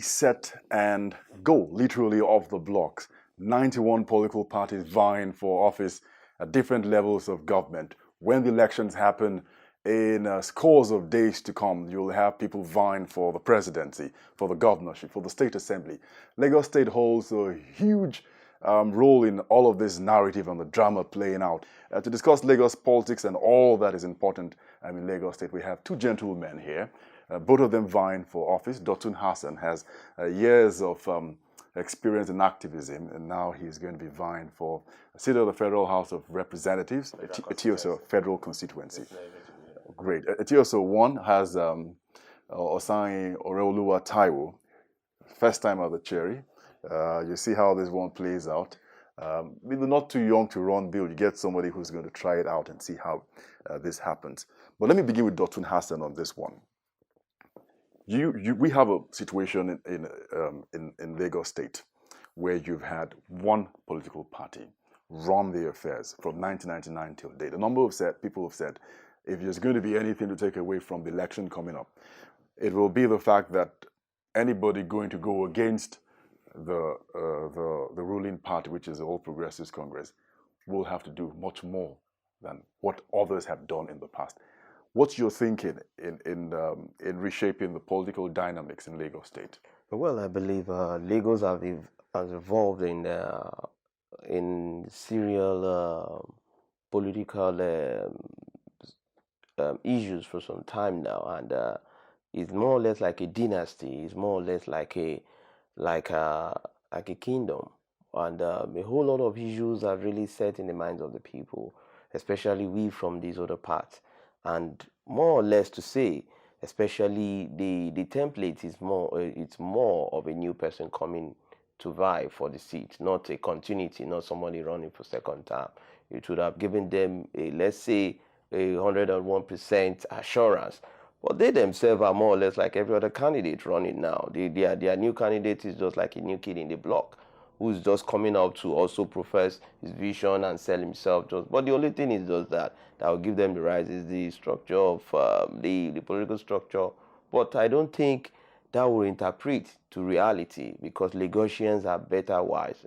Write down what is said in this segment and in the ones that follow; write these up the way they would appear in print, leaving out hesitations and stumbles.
set and go literally off the blocks. 91 political parties vying for office at different levels of government. When the elections happen, in scores of days to come, you'll have people vying for the presidency, for the governorship, for the state assembly. Lagos State holds a huge role in all of this narrative and the drama playing out. To discuss Lagos politics and all that is important in Lagos State, we have two gentlemen here, both of them vying for office. Dr. Hassan has years of experience in activism, and now he's going to be vying for a seat of the Federal House of Representatives, Etioso Federal Constituency. Great. Etioso 1 has Osanyin Taiwo, first time at the cherry. You see how this one plays out. Maybe not too young to run bill. You get somebody who's going to try it out and see how this happens. But let me begin with Dr. Hassan on this one. We have a situation in Lagos State where you've had one political party run the affairs from 1999 till date. A number of people have said, if there's going to be anything to take away from the election coming up, it will be the fact that anybody going to go against the ruling party, which is the All Progressives Congress, will have to do much more than what others have done in the past. What's your thinking in reshaping the political dynamics in Lagos State? Well, I believe Lagos has evolved in serial political issues for some time now, and it's more or less like a dynasty. It's more or less like a kingdom, and a whole lot of issues are really set in the minds of the people, especially we from these other parts. And more or less to say, especially the template is it's more of a new person coming to vie for the seat, not a continuity, not somebody running for second term. It would have given them let's say 101% assurance, but they themselves are more or less like every other candidate running now. Their new candidate is just like a new kid in the block who's just coming out to also profess his vision and sell himself. But the only thing is just that will give them the rise is the structure of the political structure. But I don't think that will interpret to reality, because Lagosians are better wise.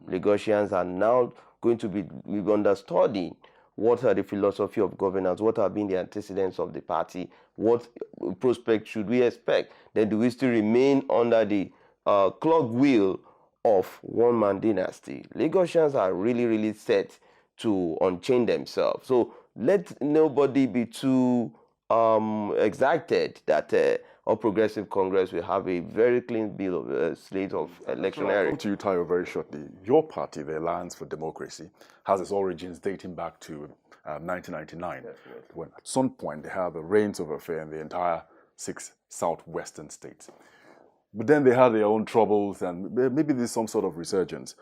Lagosians are now going to be understanding what are the philosophy of governance, what have been the antecedents of the party, what prospect should we expect. Then do we still remain under the clog wheel of one-man dynasty? Lagosians are really, really set to unchain themselves. So let nobody be too excited that All Progressive Congress will have a very clean bill of slate of electionary. I'll come to you, Taiwo, very shortly. Your party, the Alliance for Democracy, has its origins dating back to 1999, when at some point they had the reins of affair in the entire 6 southwestern states. But then they had their own troubles, and maybe there's some sort of resurgence.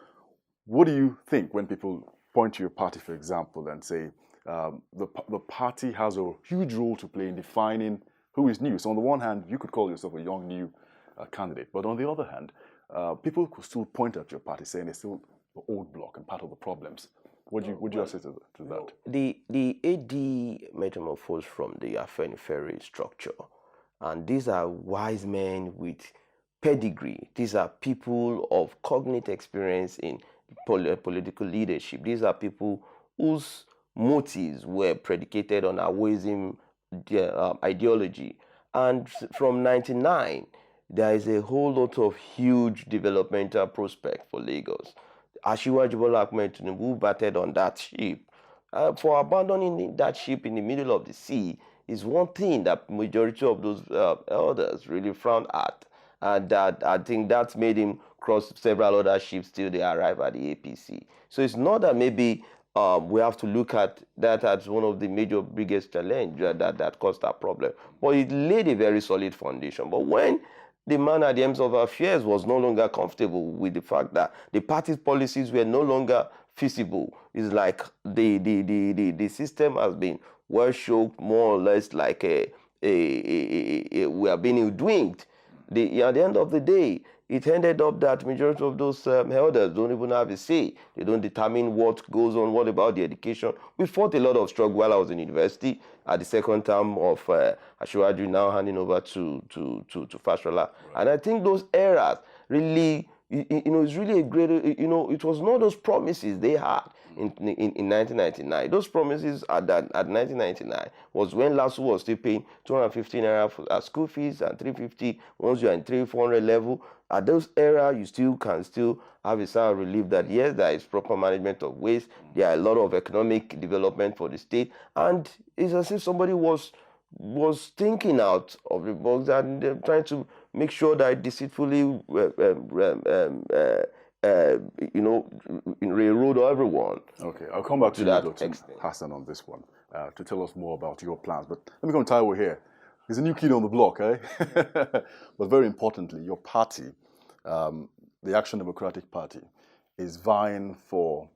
What do you think when people point to your party, for example, and say the party has a huge role to play in defining who is new? So on the one hand, you could call yourself a young, new candidate. But on the other hand, people could still point at your party saying it's still the old bloc and part of the problems. Would you say to that? The AD metamorphosed from the Afenifere structure. And these are wise men with pedigree. These are people of cognate experience in political leadership. These are people whose motives were predicated on Awoism ideology. And from 99, there is a whole lot of huge developmental prospect for Lagos. Asiwaju Bola Ahmed Tinubu batted on that ship. For abandoning that ship in the middle of the sea is one thing that majority of those elders really frowned at. And that I think that's made him cross several other ships till they arrive at the APC. So it's not that maybe we have to look at that as one of the biggest challenges that caused that problem. But it laid a very solid foundation. But when the man at the ends of affairs was no longer comfortable with the fact that the party's policies were no longer feasible, it's like the system has been well shaped, more or less like we are being hoodwinked. At the end of the day, it ended up that majority of those elders don't even have a say. They don't determine what goes on, what about the education. We fought a lot of struggle while I was in university at the second term of Ashwaju, now handing over to Fashola. And I think those eras really, it's really a great, it was not those promises they had in 1999. Those promises at 1999 was when LASU was still paying 215 naira for school fees and 350 once you're in 300-400 level. At those era, you can still have a sign of relief that yes, there is proper management of waste. There are a lot of economic development for the state, and it's as if somebody was thinking out of the box and trying to make sure that deceitfully, railroad everyone. Okay, I'll come back to you, Dr. Hassan, on this one to tell us more about your plans. But let me come to Taiwo here. He's a new kid on the block, eh? But very importantly, your party, the Action Democratic Party, is vying for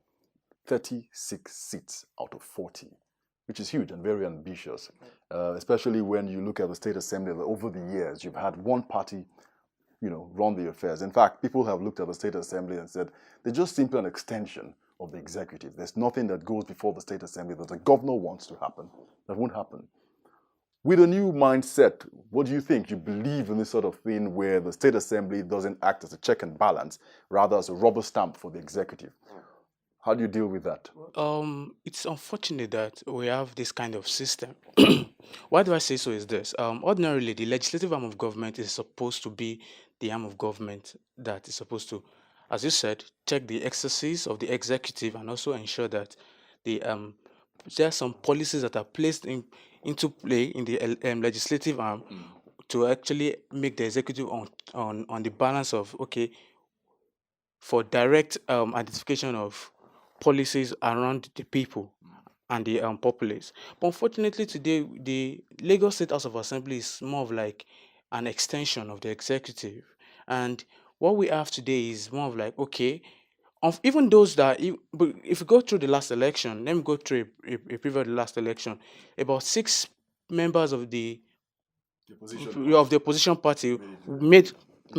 36 seats out of 40, which is huge and very ambitious, especially when you look at the State Assembly. Over the years, you've had one party, run the affairs. In fact, people have looked at the State Assembly and said they're just simply an extension of the executive. There's nothing that goes before the State Assembly that the governor wants to happen. That won't happen. With a new mindset, what do you think? You believe in this sort of thing where the State Assembly doesn't act as a check and balance, rather as a rubber stamp for the executive? How do you deal with that? It's unfortunate that we have this kind of system. Why do I say so is this. Ordinarily, the legislative arm of government is supposed to be the arm of government that is supposed to, as you said, check the excesses of the executive and also ensure that there are some policies that are placed into play in the legislative arm to actually make the executive on the balance of, okay, for direct identification of policies around the people and the populace. But unfortunately today, the Lagos State House of Assembly is more of like an extension of the executive. And what we have today is more of like, okay, even those that, if you go through the last election, let me go through a preview of the last election, about 6 members of the opposition party made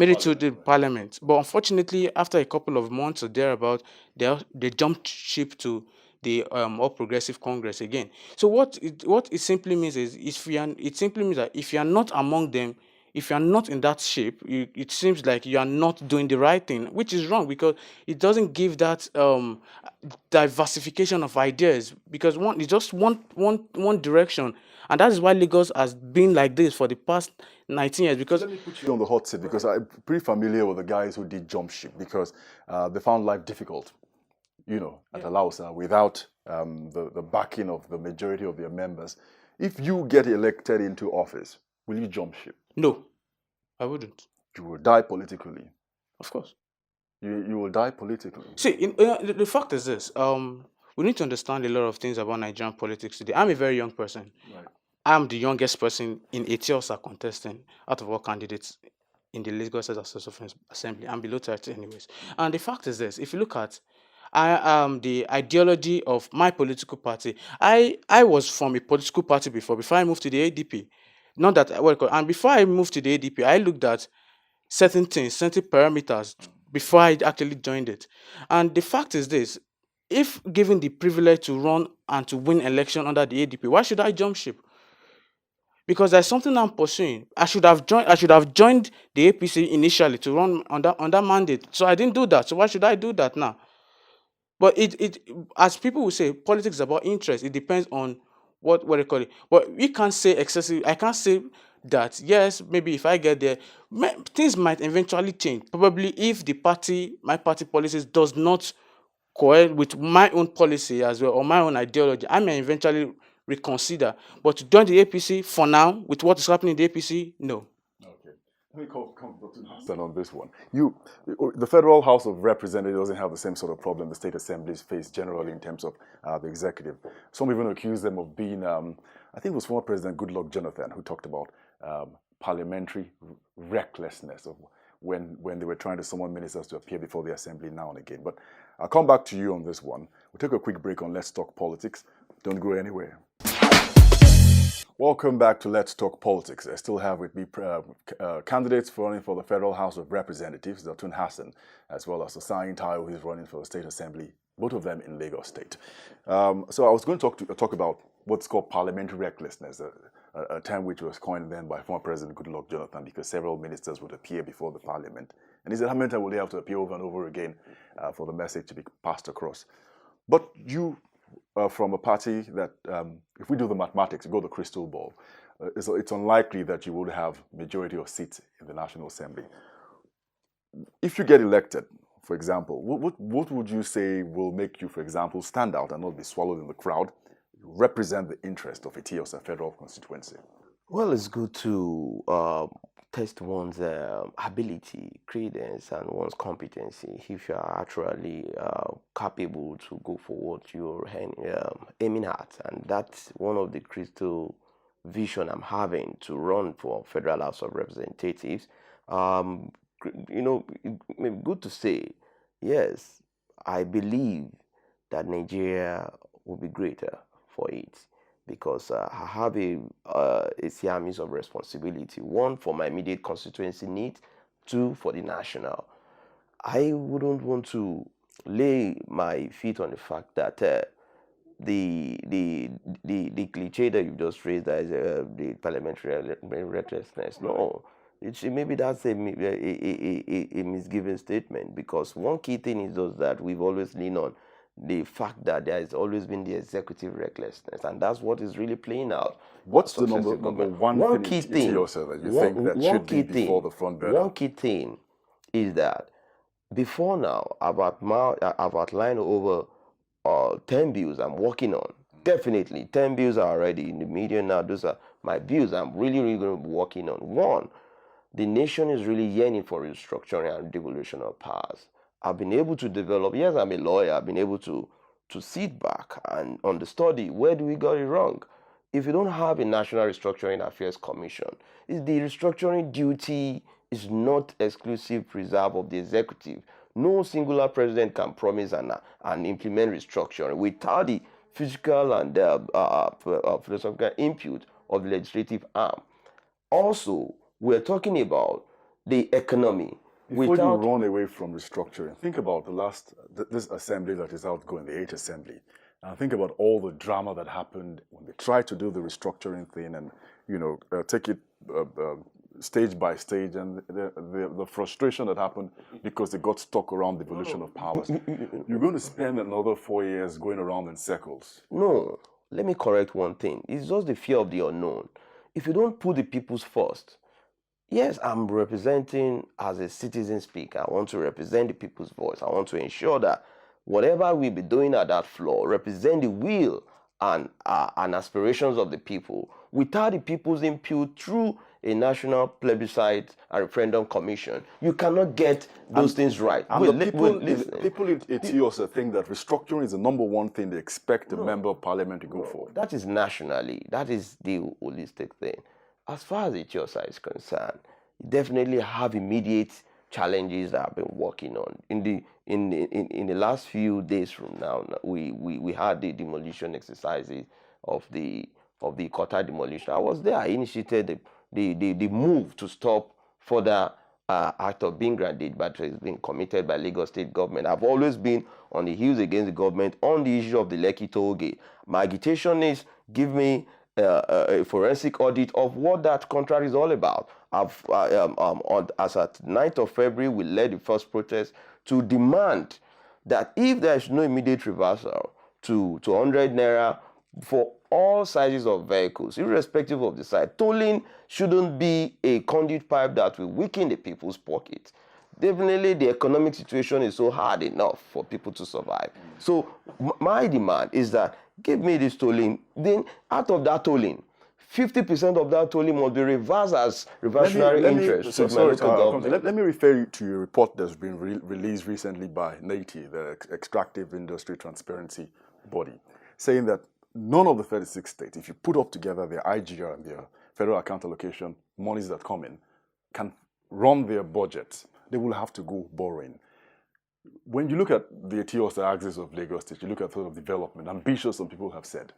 it to the parliament. But unfortunately, after a couple of months or thereabout, they jumped ship to the All Progressive Congress again. So what it simply means is, it simply means that if you are not among them, if you are not in that shape, it seems like you are not doing the right thing, which is wrong because it doesn't give that diversification of ideas. Because it's just one direction, and that is why Lagos has been like this for the past 19 years. Because let me put you on the hot seat, because I'm pretty familiar with the guys who did jump ship because they found life difficult, at Alausa without the backing of the majority of their members. If you get elected into office, will you jump ship? No, I wouldn't. You will die politically. Of course. You will die politically. See, the fact is this. We need to understand a lot of things about Nigerian politics today. I'm a very young person. Right. I'm the youngest person in Etiosa contesting out of all candidates in the Lagos State Assembly. I'm below 30 anyways. And the fact is this. If you look at the ideology of my political party, I was from a political party before I moved to the ADP. Not that and before I moved to the ADP, I looked at certain things, certain parameters before I actually joined it. And the fact is this: if given the privilege to run and to win election under the ADP, why should I jump ship? Because there's something I'm pursuing. I should have joined the APC initially to run under mandate. So I didn't do that. So why should I do that now? But it as people will say, politics is about interest. It depends on what they call it. But we can't say excessive. I can't say that yes, maybe if I get there, things might eventually change. Probably if my party policies does not cohere with my own policy as well, or my own ideology, I may eventually reconsider. But to join the APC for now, with what is happening in the APC, no. Let me come Dr. Hassan on this one. The Federal House of Representatives doesn't have the same sort of problem the state assemblies face generally in terms of the executive. Some even accuse them of being, I think it was former President Goodluck Jonathan who talked about parliamentary recklessness of when they were trying to summon ministers to appear before the assembly now and again. But I'll come back to you on this one. We'll take a quick break on Let's Talk Politics. Don't go anywhere. Welcome back to Let's Talk Politics. I still have with me candidates running for the Federal House of Representatives, Oladotun Hassan, as well as Osanyin Taiwo, who is running for the State Assembly, both of them in Lagos State. So I was going to talk about what's called parliamentary recklessness, a term which was coined then by former President Goodluck Jonathan, because several ministers would appear before the parliament. And he said, how many times will they have to appear over and over again for the message to be passed across? But you, from a party that, if we do the mathematics, you go the crystal ball, it's unlikely that you would have majority of seats in the National Assembly. If you get elected, for example, what would you say will make you, for example, stand out and not be swallowed in the crowd, represent the interest of Etiosa federal constituency? Well, it's good to test one's ability, credence, and one's competency if you are actually capable to go for what you're aiming at. And that's one of the crystal vision I'm having to run for Federal House of Representatives. It may be good to say, yes, I believe that Nigeria will be greater for it, because I have a series of responsibility. One, for my immediate constituency needs. Two, for the national. I wouldn't want to lay my feet on the fact that the cliche that you just raised, that is the parliamentary recklessness. No, maybe that's a misgiven statement, because one key thing is just that we've always leaned on the fact that there has always been the executive recklessness, and that's what is really playing out. What's the number one key thing that you think that should be before the front burner? One key thing is that before now, I've outlined over 10 bills I'm working on. Definitely, 10 bills are already in the media now. Those are my bills I'm really going to be working on. One, the nation is really yearning for restructuring and devolution of powers. I've been able to develop, yes, I'm a lawyer, I've been able to sit back and understudy where do we got it wrong. If you don't have a National Restructuring Affairs Commission, the restructuring duty is not exclusive reserve of the executive. No singular president can promise and implement restructuring without the physical and philosophical input of the legislative arm. Also, we're talking about the economy. Before you run away from restructuring, think about this assembly that is outgoing, the 8th assembly. And think about all the drama that happened when they tried to do the restructuring thing and, take it stage by stage, and the frustration that happened because they got stuck around devolution of powers. You're going to spend another 4 years going around in circles. No, let me correct one thing. It's just the fear of the unknown. If you don't put the people's first, yes, I'm representing as a citizen speaker. I want to represent the people's voice. I want to ensure that whatever we be doing at that floor represent the will and aspirations of the people. Without the people's input through a national plebiscite and referendum commission, you cannot get those things right. And people in Ethiopia think that restructuring is the number one thing they expect a member of parliament to go for. That is nationally. That is the holistic thing. As far as Ethiopia is concerned, you definitely have immediate challenges that I've been working on. In the last few days from now, we had the demolition exercises of the Qatar demolition. I was there. I initiated the move to stop further act of being granted, but it's been committed by Lagos State government. I've always been on the heels against the government on the issue of the Lekki toll gate. My agitation is give me a forensic audit of what that contract is all about. As at 9th of February, we led the first protest to demand that if there is no immediate reversal to 100 naira for all sizes of vehicles, irrespective of the size, tolling shouldn't be a conduit pipe that will weaken the people's pocket. Definitely, the economic situation is so hard enough for people to survive. So my demand is that give me this tolling. Then out of that tolling, 50% of that tolling must be reversed as reversionary interest. Let me refer you to a report that's been released recently by NATI, the Extractive Industry Transparency Body, saying that none of the 36 states, if you put up together their IGR and their federal account allocation monies that come in, can run their budgets. They will have to go borrowing. When you look at the Etiosa axis of Lagos State, you look at sort of development, ambitious some people have said,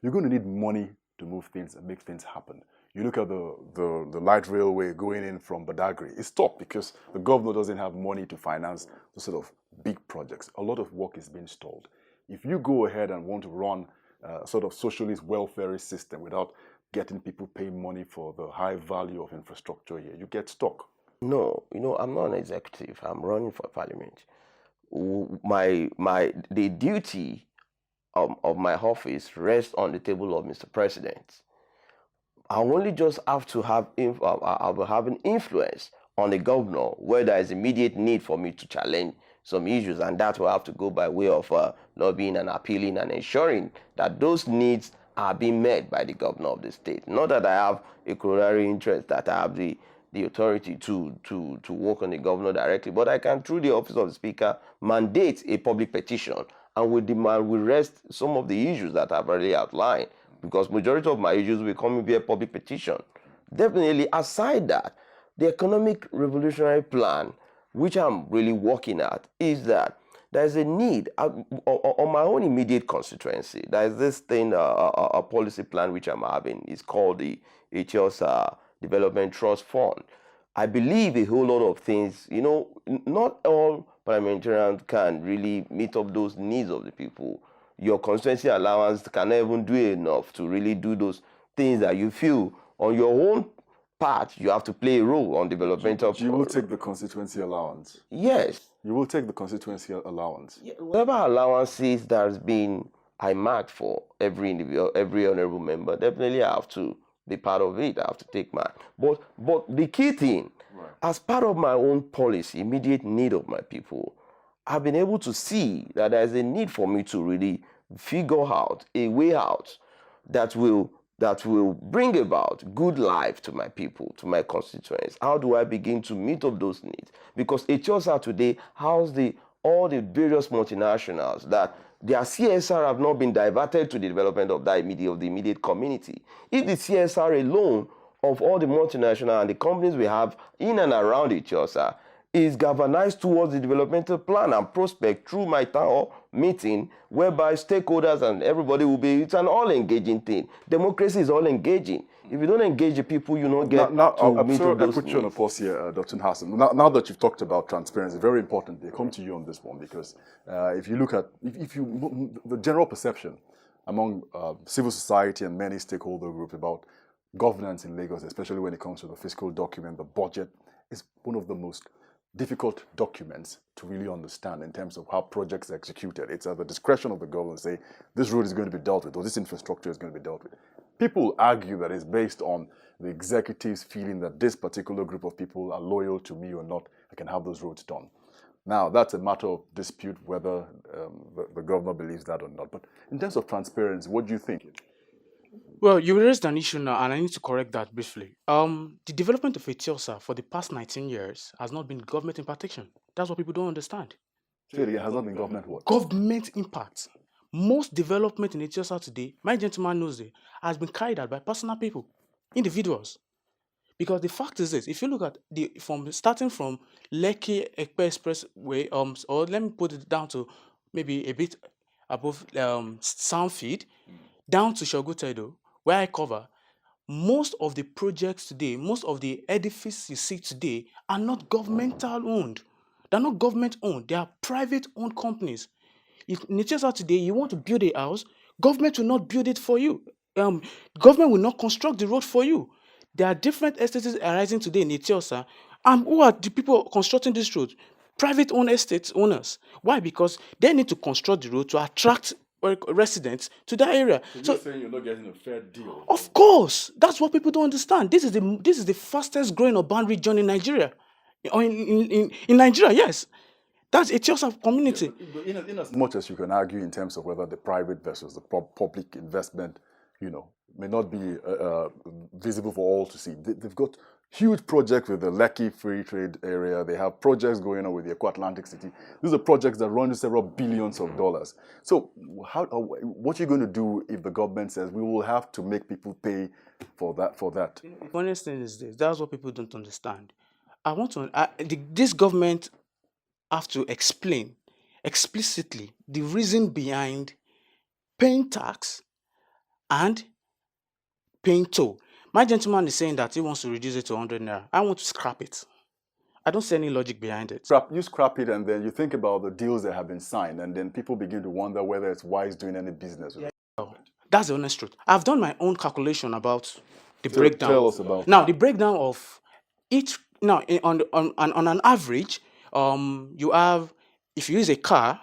you're going to need money to move things and make things happen. You look at the light railway going in from Badagry, it's stopped because the governor doesn't have money to finance the sort of big projects. A lot of work is being stalled. If you go ahead and want to run a sort of socialist welfare system without getting people paying money for the high value of infrastructure here, you get stuck. No, I'm not an executive. I'm running for parliament. The duty of my office rests on the table of Mr. President. I only just have to have I will have an influence on the governor where there is immediate need for me to challenge some issues, and that will have to go by way of lobbying and appealing and ensuring that those needs are being met by the governor of the state. Not that I have a corollary interest that I have the authority to work on the governor directly, but I can, through the office of the speaker, mandate a public petition and will demand, will rest some of the issues that I've already outlined, because majority of my issues will come via public petition. Definitely, aside that, the economic revolutionary plan, which I'm really working at, is that there's a need on my own immediate constituency. There's this thing, a policy plan which I'm having. It's called the Ethiopia Development Trust Fund. I believe a whole lot of things, not all parliamentarians can really meet up those needs of the people. Your constituency allowance cannot even do enough to really do those things that you feel on your own part you have to play a role on developmental. You will take the constituency allowance. Yes. You will take the constituency allowance. Yeah, whatever allowances that's been marked for every individual, every honorable member, definitely I have to be part of it. I have to take mine. But the key thing, right, as part of my own policy, immediate need of my people, I've been able to see that there's a need for me to really figure out a way out that will bring about good life to my people, to my constituents. How do I begin to meet up those needs? Because Ethiopia today houses all the various multinationals that their CSR have not been diverted to the development of the immediate community. If the CSR alone of all the multinational and the companies we have in and around Ethiopia is galvanized towards the developmental plan and prospect through my town hall meeting, whereby stakeholders and everybody will be, it's an all-engaging thing. Democracy is all-engaging. If you don't engage the people, you don't get to meet those I put you on a pause here, Dr. Hassan. Now that you've talked about transparency, very important, they come to you on this one, because if you look at, the general perception among civil society and many stakeholder groups about governance in Lagos, especially when it comes to the fiscal document, the budget, is one of the most difficult documents to really understand in terms of how projects are executed. It's at the discretion of the government to say this road is going to be dealt with or this infrastructure is going to be dealt with. People argue that it's based on the executives feeling that this particular group of people are loyal to me or not. I can have those roads done. Now, that's a matter of dispute whether the governor believes that or not. But in terms of transparency, what do you think? Well, you raised an issue now, and I need to correct that briefly. The development of Ethiopia for the past 19 years has not been government impartation. That's what people don't understand. It has not been government what? Government impact. Most development in Ethiopia today, my gentleman knows it, has been carried out by personal people, individuals. Because the fact is this: if you look at starting from Lekki Ekpe Expressway, or let me put it down to maybe a bit above Soundfeed, down to Shogutedo, where I cover, most of the projects today, most of the edifices you see today are not governmental owned. They're not government owned. They are private owned companies. If in Ethiopia today you want to build a house, government will not build it for you. Government will not construct the road for you. There are different estates arising today in Ethiopia. And who are the people constructing this road? Private owned estate owners. Why? Because they need to construct the road to attract residents to that area. So you're saying you're not getting a fair deal? Of course, that's what people don't understand. This is the fastest growing urban region in Nigeria. In Nigeria, yes, that's Ethiopia community. Yeah, in as much as you can argue in terms of whether the private versus the public investment, may not be visible for all to see. They've got huge projects with the Lekki Free Trade Area. They have projects going on with the Aqua Atlantic City. These are projects that run to several billions of dollars. So what are you going to do if the government says we will have to make people pay for that? The funniest thing is this. That's what people don't understand. This government have to explain explicitly the reason behind paying tax and paying toll. My gentleman is saying that he wants to reduce it to 100 naira. I want to scrap it. I don't see any logic behind it. You scrap it, and then you think about the deals that have been signed, and then people begin to wonder whether it's wise doing any business with it. That's the honest truth. I've done my own calculation about the So breakdown. tell us about Now, the breakdown of each, now, on an average, you have, if you use a car,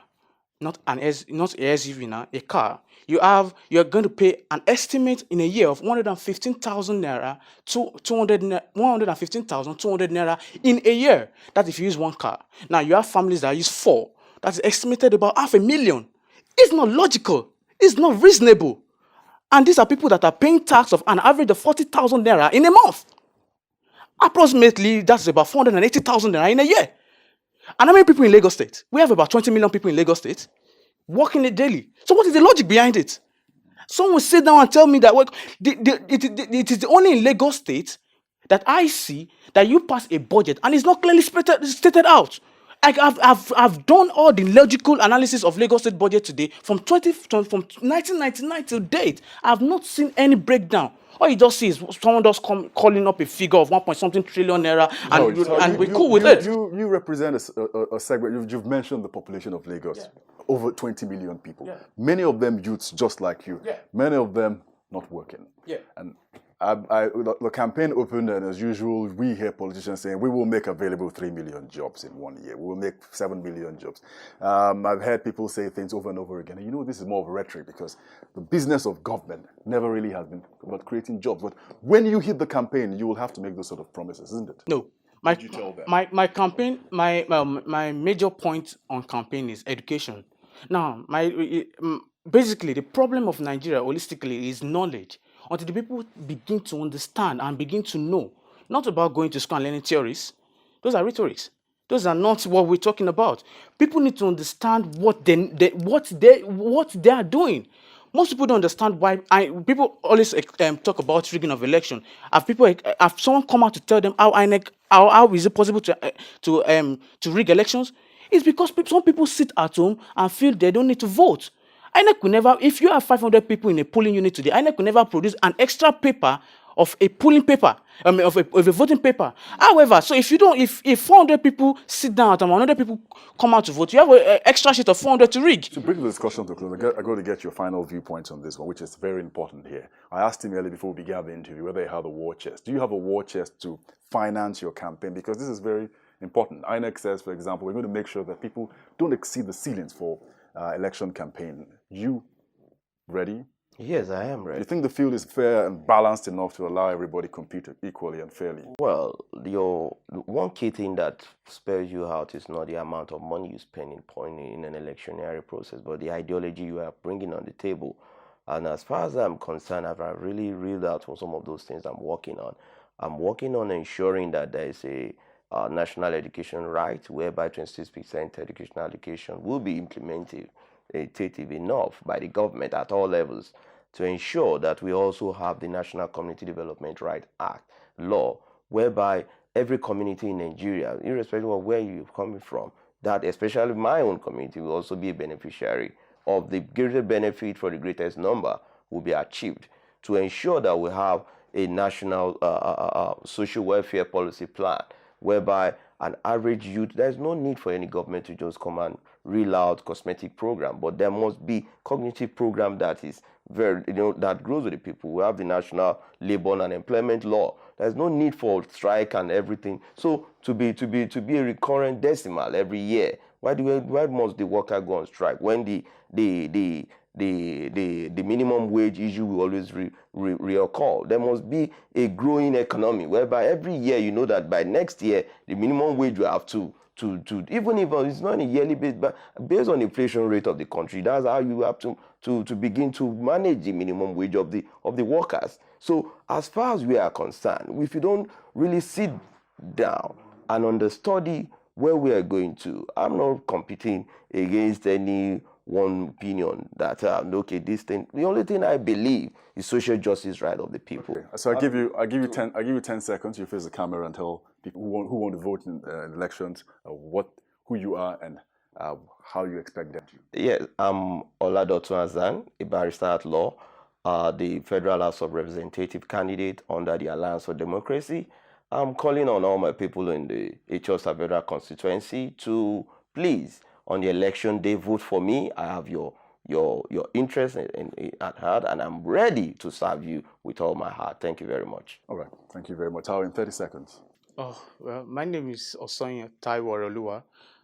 not an not a SUV now, a car, you're going to pay an estimate in a year of 115,000 naira to 115,200 naira in a year. That's if you use one car. Now, you have families that use 4. That's estimated about 500,000. It's not logical. It's not reasonable. And these are people that are paying tax of an average of 40,000 naira in a month. Approximately, that's about 480,000 naira in a year. And how many people in Lagos State? We have about 20 million people in Lagos State working it daily. So what is the logic behind it? Someone sit down and tell me that it is only in Lagos State that I see that you pass a budget and it's not clearly stated out. I've done all the logical analysis of Lagos State budget today from 1999 till date. I've not seen any breakdown. All you just see is someone just calling up a figure of 1 point something trillion naira, and we're cool with it. You represent a segment. You've mentioned the population of Lagos, over 20 million people. Yeah. Many of them youths just like you. Yeah. Many of them not working. Yeah. And the campaign opened, and as usual, we hear politicians saying we will make available 3 million jobs in 1 year. We will make 7 million jobs. I've heard people say things over and over again. And you know, this is more of rhetoric because the business of government never really has been about creating jobs. But when you hit the campaign, you will have to make those sort of promises, isn't it? No. What did you tell them? My campaign, my major point on campaign is education. Now, basically the problem of Nigeria holistically is knowledge. Until the people begin to understand and begin to know, not about going to school and learning theories. Those are rhetorics. Those are not what we're talking about. People need to understand what they are doing. Most people don't understand why. People always talk about rigging of election. Have someone come out to tell them how INEC, how is it possible to rig elections? It's because some people sit at home and feel they don't need to vote. INEC will never, if you have 500 people in a polling unit today, INEC will never produce an extra paper of a polling paper, of a voting paper. However, so if 400 people sit down and 100 people come out to vote, you have an extra sheet of 400 to rig. To bring the discussion to a close, I got to get your final viewpoints on this one, which is very important here. I asked him earlier before we began the interview whether he had a war chest. Do you have a war chest to finance your campaign? Because this is very important. INEC says, for example, we're going to make sure that people don't exceed the ceilings for election campaign. You ready? Yes, I am ready. You think the field is fair and balanced enough to allow everybody to compete equally and fairly? Well, one key thing that spells you out is not the amount of money you spend in an electionary process, but the ideology you are bringing on the table. And as far as I'm concerned, I've really reeled out for some of those things I'm working on. I'm working on ensuring that there is a national education right, whereby 26% educational allocation will be implemented enough by the government at all levels to ensure that we also have the National Community Development Right Act law, whereby every community in Nigeria, irrespective of where you're coming from, that especially my own community will also be a beneficiary of the greater benefit for the greatest number will be achieved to ensure that we have a national social welfare policy plan whereby an average youth, there's no need for any government to just come and reel out cosmetic program, but there must be cognitive program that is very, that grows with the people. We have the National Labor and Employment Law. There's no need for strike and everything. So to be a recurrent decimal every year, why must the worker go on strike when the minimum wage issue will always reoccur? There must be a growing economy whereby every year you know that by next year the minimum wage will have to even if it's not on a yearly basis, but based on the inflation rate of the country, that's how you have to begin to manage the minimum wage of the workers. So as far as we are concerned, if you don't really sit down and understudy where we are going to, I'm not competing against any one opinion that okay, this thing. The only thing I believe is social justice right of the people. Okay. So I give you 10 seconds. You face the camera and tell people who want to vote in elections who you are and how you expect them to. Yes, I'm Oladotun Hassan, a barrister at law. the Federal House of Representative candidate under the Alliance for Democracy. I'm calling on all my people in the Etiosa Federal constituency to please, on the election day, vote for me. I have your interest at heart, and I'm ready to serve you with all my heart. Thank you very much. All right. Thank you very much. How in 30 seconds? Oh, well, my name is Osanyin Taiwo.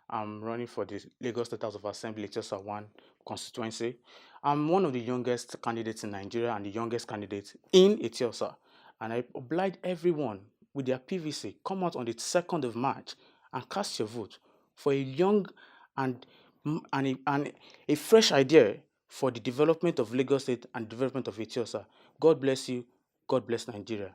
I'm running for the Lagos State House of Assembly, Etiosa 1 constituency. I'm one of the youngest candidates in Nigeria and the youngest candidate in Etiosa. And I oblige everyone with their PVC, come out on the 2nd of March and cast your vote for a young and a fresh idea for the development of Lagos State and development of Etiosa. God bless you. God bless Nigeria.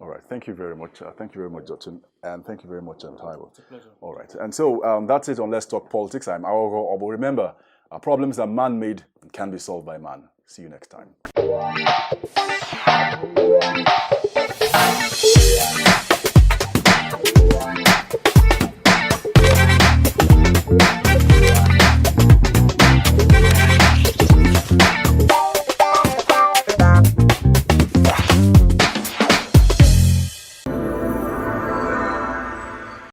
All right. Thank you very much. Thank you very much, Dotun. And thank you very much, Taiwo. It's a pleasure. All right. And so that's it on Let's Talk Politics. I'm Aogo Obo. Remember, our problems are man-made and can be solved by man. See you next time.